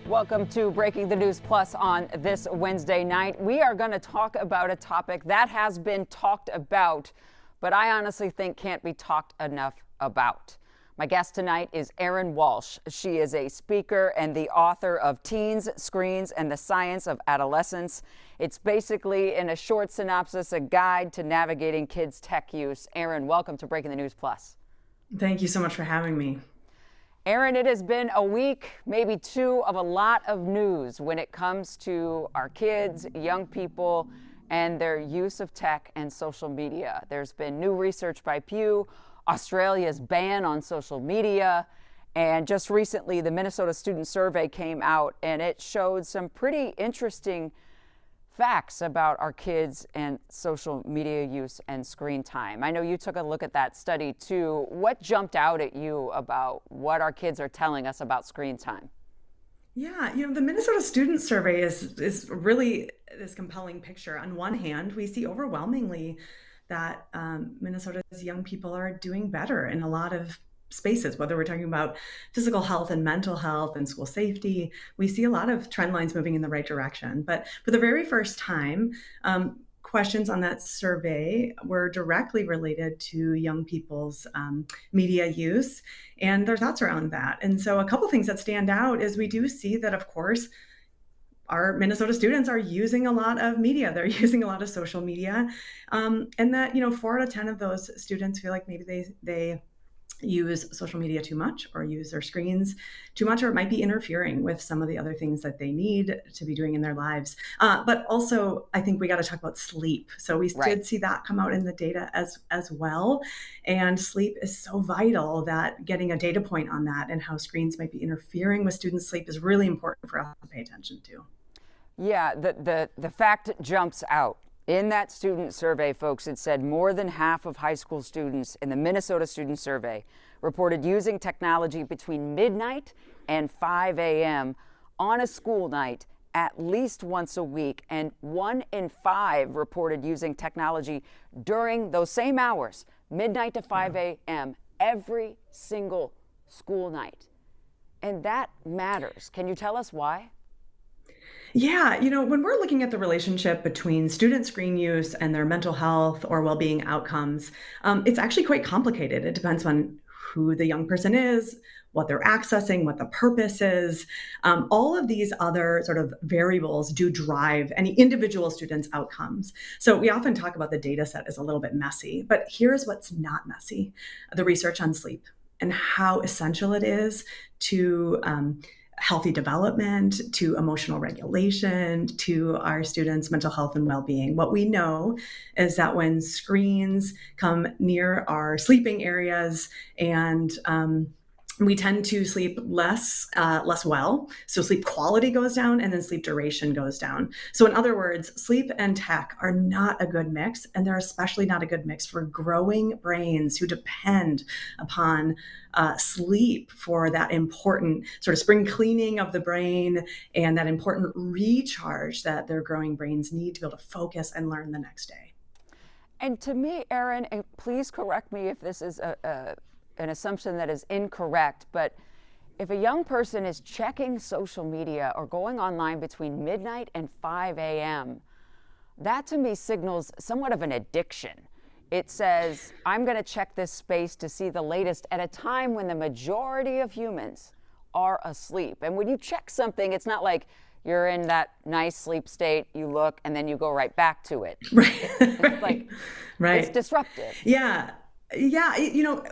Welcome to Breaking the News Plus on this Wednesday night. We are going to talk about a topic that has been talked about, but I honestly think can't be talked enough about. My guest tonight is Erin Walsh. She is a speaker and the author of Teens, Screens, and the Science of Adolescence. It's basically, in a short synopsis, a guide to navigating kids' tech use. Erin, welcome to Breaking the News Plus. Thank you so much for having me. Erin, it has been a week, maybe two, of a lot of news when it comes to our kids, young people, and their use of tech and social media. There's been new research by Pew, Australia's ban on social media, and just recently the Minnesota Student Survey came out, and it showed some pretty interesting facts about our kids and social media use and screen time. I know you took a look at that study too. What jumped out at you about what our kids are telling us about screen time? Yeah, the Minnesota Student Survey is really this compelling picture. On one hand, we see overwhelmingly that Minnesota's young people are doing better in a lot of spaces, whether we're talking about physical health and mental health and school safety. We see a lot of trend lines moving in the right direction. But for the very first time, questions on that survey were directly related to young people's media use and their thoughts around that. And so a couple things that stand out is we do see that, of course, our Minnesota students are using a lot of media. They're using a lot of social media. And that, 4 out of 10 of those students feel like maybe they use social media too much or use their screens too much, or it might be interfering with some of the other things that they need to be doing in their lives. But also, I think we got to talk about sleep. So we did see that come out in the data as well. And sleep is so vital that getting a data point on that and how screens might be interfering with students' sleep is really important for us to pay attention to. Yeah, the fact jumps out. In that student survey, folks, it said more than half of high school students in the Minnesota Student Survey reported using technology between midnight and 5 a.m. on a school night at least once a week, and 1 in 5 reported using technology during those same hours, midnight to 5 a.m., every single school night. And that matters. Can you tell us why? Yeah, when we're looking at the relationship between student screen use and their mental health or well-being outcomes, it's actually quite complicated. It depends on who the young person is, what they're accessing, what the purpose is. All of these other sort of variables do drive any individual student's outcomes. So we often talk about the data set as a little bit messy, but here's what's not messy: the research on sleep and how essential it is to healthy development, to emotional regulation, to our students' mental health and well-being. What we know is that when screens come near our sleeping areas and we tend to sleep less well. So sleep quality goes down and then sleep duration goes down. So in other words, sleep and tech are not a good mix, and they're especially not a good mix for growing brains who depend upon sleep for that important sort of spring cleaning of the brain and that important recharge that their growing brains need to be able to focus and learn the next day. And to me, Erin, and please correct me if this is an assumption that is incorrect, but if a young person is checking social media or going online between midnight and 5 a.m., that to me signals somewhat of an addiction. It says, I'm going to check this space to see the latest at a time when the majority of humans are asleep. And when you check something, it's not like you're in that nice sleep state, you look, and then you go right back to it. Right. It's like, right. It's disruptive. Yeah. Yeah,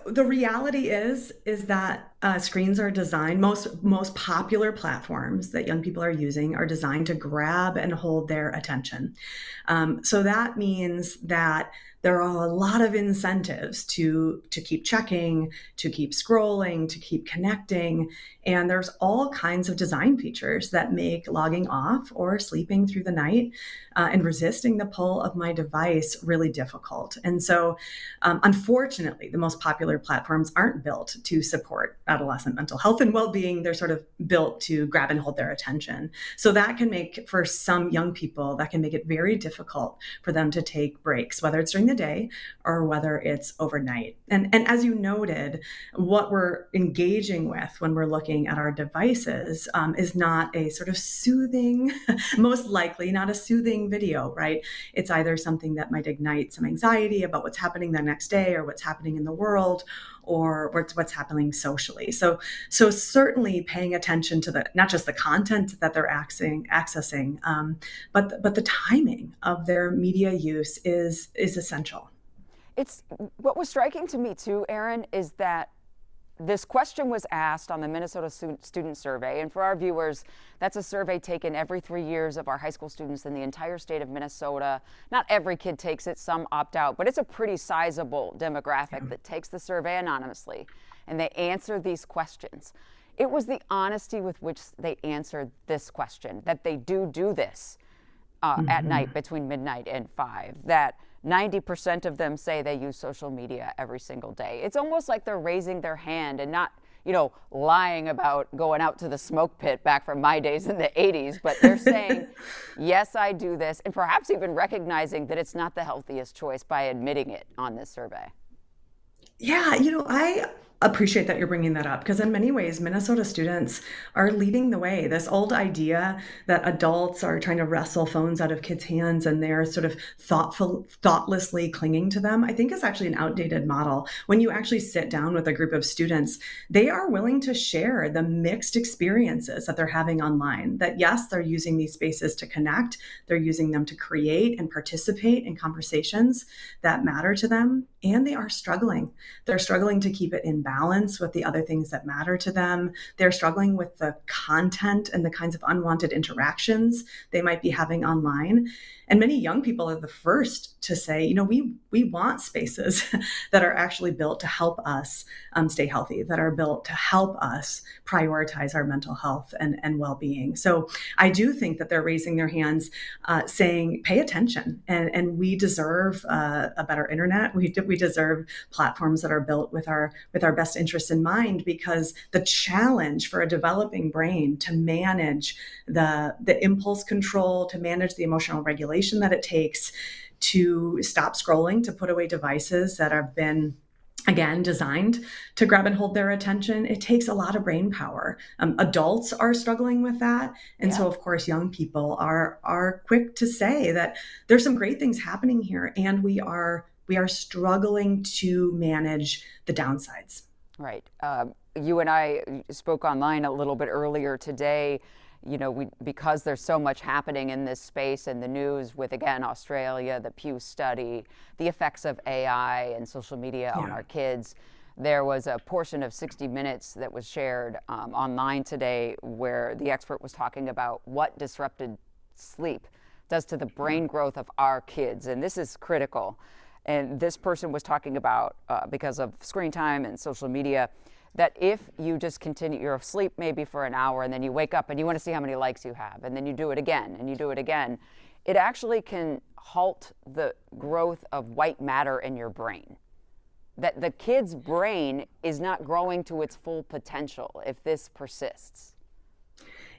the reality is that screens are designed, most popular platforms that young people are using are designed to grab and hold their attention. So that means that there are a lot of incentives to keep checking, to keep scrolling, to keep connecting. And there's all kinds of design features that make logging off or sleeping through the night and resisting the pull of my device really difficult. And so, unfortunately, the most popular platforms aren't built to support adolescent mental health and well-being, they're sort of built to grab and hold their attention. So that can make, for some young people, that can make it very difficult for them to take breaks, whether it's during the day or whether it's overnight. And as you noted, what we're engaging with when we're looking at our devices is not a sort of soothing, most likely not a soothing video, right? It's either something that might ignite some anxiety about what's happening the next day or what's happening in the world or what's happening socially. So certainly paying attention to the not just the content that they're accessing, but the timing of their media use is essential. It's what was striking to me too, Erin, is that this question was asked on the Minnesota Student Survey. And for our viewers, that's a survey taken every 3 years of our high school students in the entire state of Minnesota. Not every kid takes it, some opt out, but it's a pretty sizable demographic that takes the survey anonymously, and they answer these questions. It was the honesty with which they answered this question, that they do this at night between midnight and 5, that 90% of them say they use social media every single day. It's almost like they're raising their hand and not, lying about going out to the smoke pit back from my days in the 80s, but they're saying, yes, I do this, and perhaps even recognizing that it's not the healthiest choice by admitting it on this survey. Yeah, I appreciate that you're bringing that up because in many ways, Minnesota students are leading the way. This old idea that adults are trying to wrestle phones out of kids' hands and they're sort of thoughtlessly clinging to them, I think is actually an outdated model. When you actually sit down with a group of students, they are willing to share the mixed experiences that they're having online. That yes, they're using these spaces to connect, they're using them to create and participate in conversations that matter to them, and they are struggling. They're struggling to keep it in balance with the other things that matter to them. They're struggling with the content and the kinds of unwanted interactions they might be having online. And many young people are the first to say, we want spaces that are actually built to help us stay healthy, that are built to help us prioritize our mental health and well-being. So I do think that they're raising their hands saying, pay attention. And we deserve a better internet. We deserve platforms that are built with our best interests in mind, because the challenge for a developing brain to manage the impulse control, to manage the emotional regulation that it takes to stop scrolling, to put away devices that have been, again, designed to grab and hold their attention, it takes a lot of brain power. Adults are struggling with that. And so, of course, young people are quick to say that there's some great things happening here, and we are struggling to manage the downsides. Right. You and I spoke online a little bit earlier today. Because there's so much happening in this space in the news with, again, Australia, the Pew study, the effects of AI and social media on our kids. There was a portion of 60 Minutes that was shared online today where the expert was talking about what disrupted sleep does to the brain growth of our kids. And this is critical. And this person was talking about, because of screen time and social media, that if you just continue, you're asleep maybe for an hour and then you wake up and you want to see how many likes you have, and then you do it again and you do it again, it actually can halt the growth of white matter in your brain. That the kid's brain is not growing to its full potential if this persists.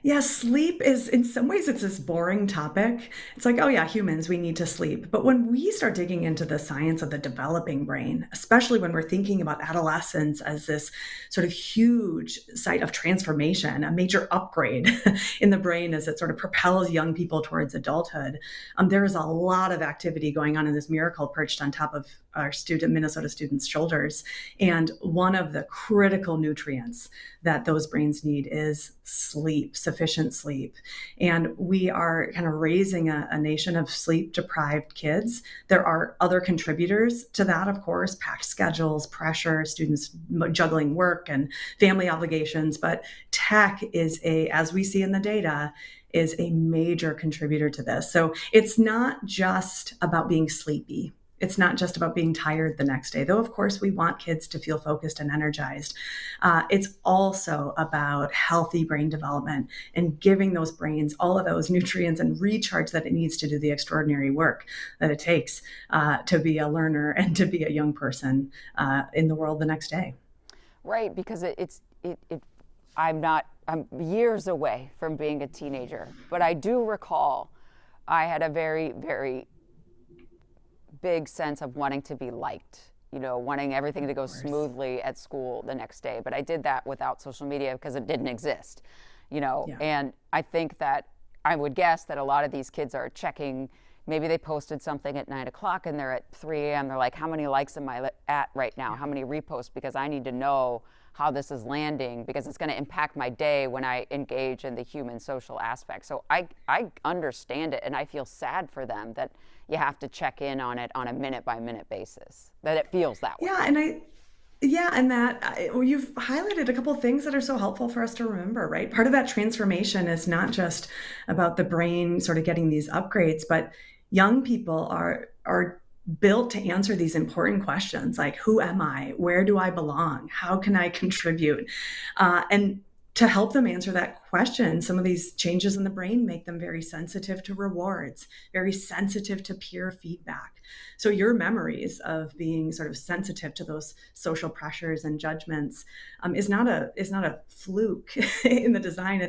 Yeah, sleep is, in some ways, it's this boring topic. It's like, oh yeah, humans, we need to sleep. But when we start digging into the science of the developing brain, especially when we're thinking about adolescence as this sort of huge site of transformation, a major upgrade in the brain as it sort of propels young people towards adulthood, there is a lot of activity going on in this miracle perched on top of our Minnesota students' shoulders. And one of the critical nutrients that those brains need is sleep, sufficient sleep. And we are kind of raising a nation of sleep-deprived kids. There are other contributors to that, of course, packed schedules, pressure, students juggling work and family obligations. But tech is as we see in the data, is a major contributor to this. So it's not just about being sleepy. It's not just about being tired the next day, though, of course, we want kids to feel focused and energized. It's also about healthy brain development and giving those brains all of those nutrients and recharge that it needs to do the extraordinary work that it takes to be a learner and to be a young person in the world the next day. Right, because I'm years away from being a teenager, but I do recall I had a very, very big sense of wanting to be liked, wanting everything to go Course. smoothly at school the next day. But I did that without social media because it didn't exist. Yeah. And I think that I would guess that a lot of these kids are checking. Maybe they posted something at 9 o'clock and they're at 3 a.m. They're like, how many likes am I at right now? Yeah. How many reposts? Because I need to know how this is landing because it's going to impact my day when I engage in the human social aspect. So I understand it and I feel sad for them that you have to check in on it on a minute by minute basis, that it feels that way. Yeah, and well, you've highlighted a couple of things that are so helpful for us to remember, right? Part of that transformation is not just about the brain sort of getting these upgrades, but young people are built to answer these important questions like who am I? Where do I belong? How can I contribute? And to help them answer that question, some of these changes in the brain make them very sensitive to rewards, very sensitive to peer feedback. So your memories of being sort of sensitive to those social pressures and judgments is not a fluke in the design.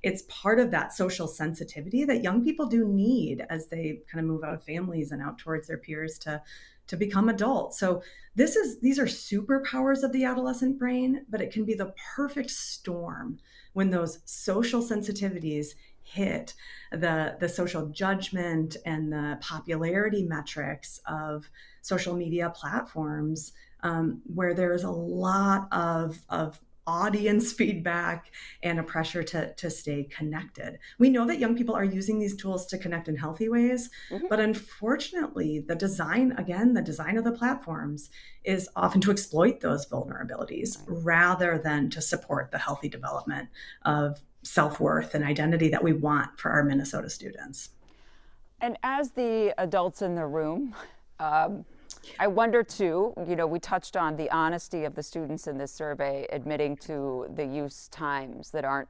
It's part of that social sensitivity that young people do need as they kind of move out of families and out towards their peers to become adults. So these are superpowers of the adolescent brain, but it can be the perfect storm when those social sensitivities hit the social judgment and the popularity metrics of social media platforms, where there is a lot of audience feedback and a pressure to stay connected. We know that young people are using these tools to connect in healthy ways, Mhm. but unfortunately, the design of the platforms is often to exploit those vulnerabilities Right. rather than to support the healthy development of self-worth and identity that we want for our Minnesota students. And as the adults in the room, um, I wonder too, we touched on the honesty of the students in this survey admitting to the use times that aren't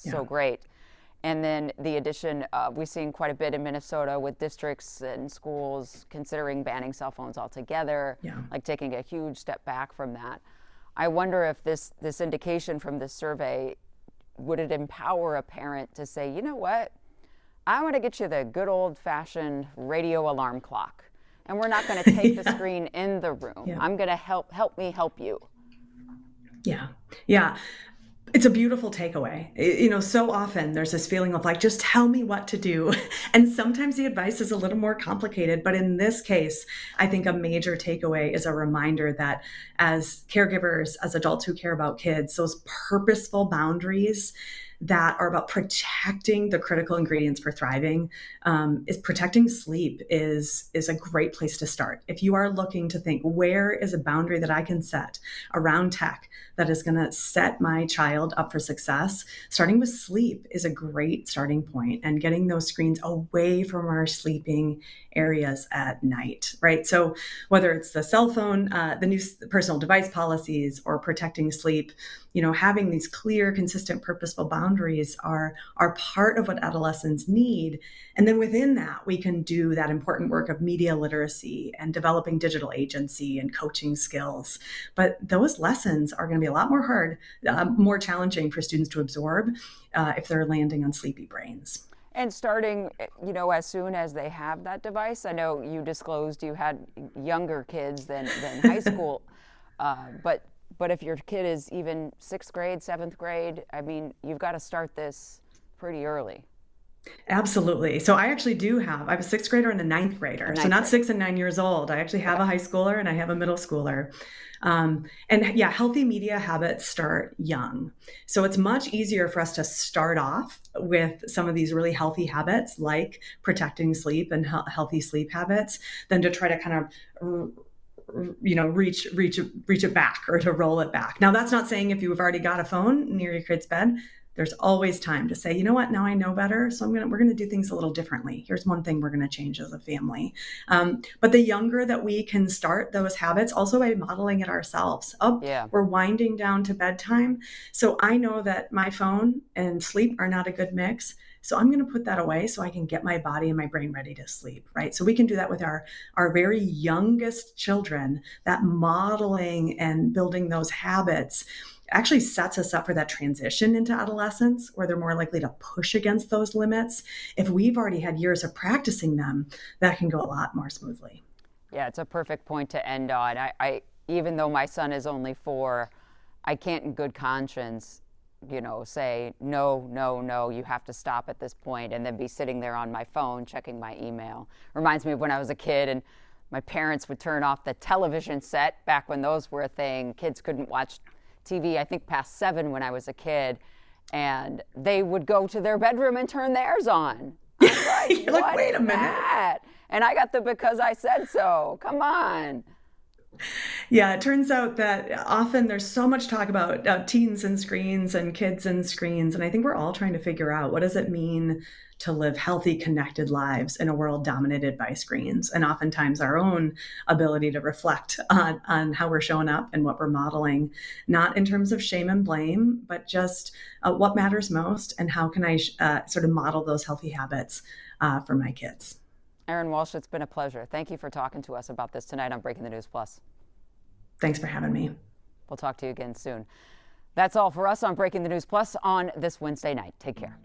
Yeah. so great. And then the addition of, we've seen quite a bit in Minnesota with districts and schools considering banning cell phones altogether, Yeah. like taking a huge step back from that. I wonder if this indication from this survey, would it empower a parent to say, you know what, I want to get you the good old fashioned radio alarm clock. And we're not going to take the Yeah. screen in the room. Yeah. I'm going to help me help you. Yeah. Yeah. It's a beautiful takeaway. So often there's this feeling of like, just tell me what to do. And sometimes the advice is a little more complicated. But in this case, I think a major takeaway is a reminder that as caregivers, as adults who care about kids, those purposeful boundaries that are about protecting the critical ingredients for thriving, is protecting sleep is a great place to start. If you are looking to think, where is a boundary that I can set around tech that is going to set my child up for success, starting with sleep is a great starting point, and getting those screens away from our sleeping areas at night, right? So whether it's the cell phone, the new personal device policies, or protecting sleep, having these clear, consistent, purposeful boundaries are part of what adolescents need. And then within that, we can do that important work of media literacy and developing digital agency and coaching skills. But those lessons are going to be a lot more challenging for students to absorb if they're landing on sleepy brains. And starting, as soon as they have that device. I know you disclosed you had younger kids than high school, but if your kid is even sixth grade, seventh grade, I mean, you've got to start this pretty early. Absolutely. So I have a sixth grader and a ninth A grader. So ninth not grade. 6 and 9 years old. I actually have Okay. a high schooler and I have a middle schooler. And yeah, healthy media habits start young. So it's much easier for us to start off with some of these really healthy habits like protecting sleep and healthy sleep habits than to try to kind of reach it back or to roll it back. Now, that's not saying if you've already got a phone near your kid's bed, there's always time to say, you know what, now I know better, so we're gonna do things a little differently. Here's one thing we're gonna change as a family. But the younger that we can start those habits, also by modeling it ourselves. Oh, Yeah. we're winding down to bedtime, so I know that my phone and sleep are not a good mix. So I'm going to put that away so I can get my body and my brain ready to sleep, right? So we can do that with our very youngest children. That modeling and building those habits actually sets us up for that transition into adolescence where they're more likely to push against those limits. If we've already had years of practicing them, that can go a lot more smoothly. Yeah, it's a perfect point to end on. I even though my son is only 4, I can't in good conscience, say, no, no, no, you have to stop at this point, and then be sitting there on my phone checking my email. Reminds me of when I was a kid and my parents would turn off the television set back when those were a thing. Kids couldn't watch TV, I think, past 7 when I was a kid, and they would go to their bedroom and turn theirs on. I'm like, You're like, wait a minute. that? And I got the because I said so. Come on. Yeah, it turns out that often there's so much talk about teens and screens and kids and screens. And I think we're all trying to figure out, what does it mean to live healthy, connected lives in a world dominated by screens? And oftentimes our own ability to reflect on how we're showing up and what we're modeling, not in terms of shame and blame, but just what matters most and how can I sort of model those healthy habits for my kids. Erin Walsh, it's been a pleasure. Thank you for talking to us about this tonight on Breaking the News Plus. Thanks for having me. We'll talk to you again soon. That's all for us on Breaking the News Plus on this Wednesday night. Take care.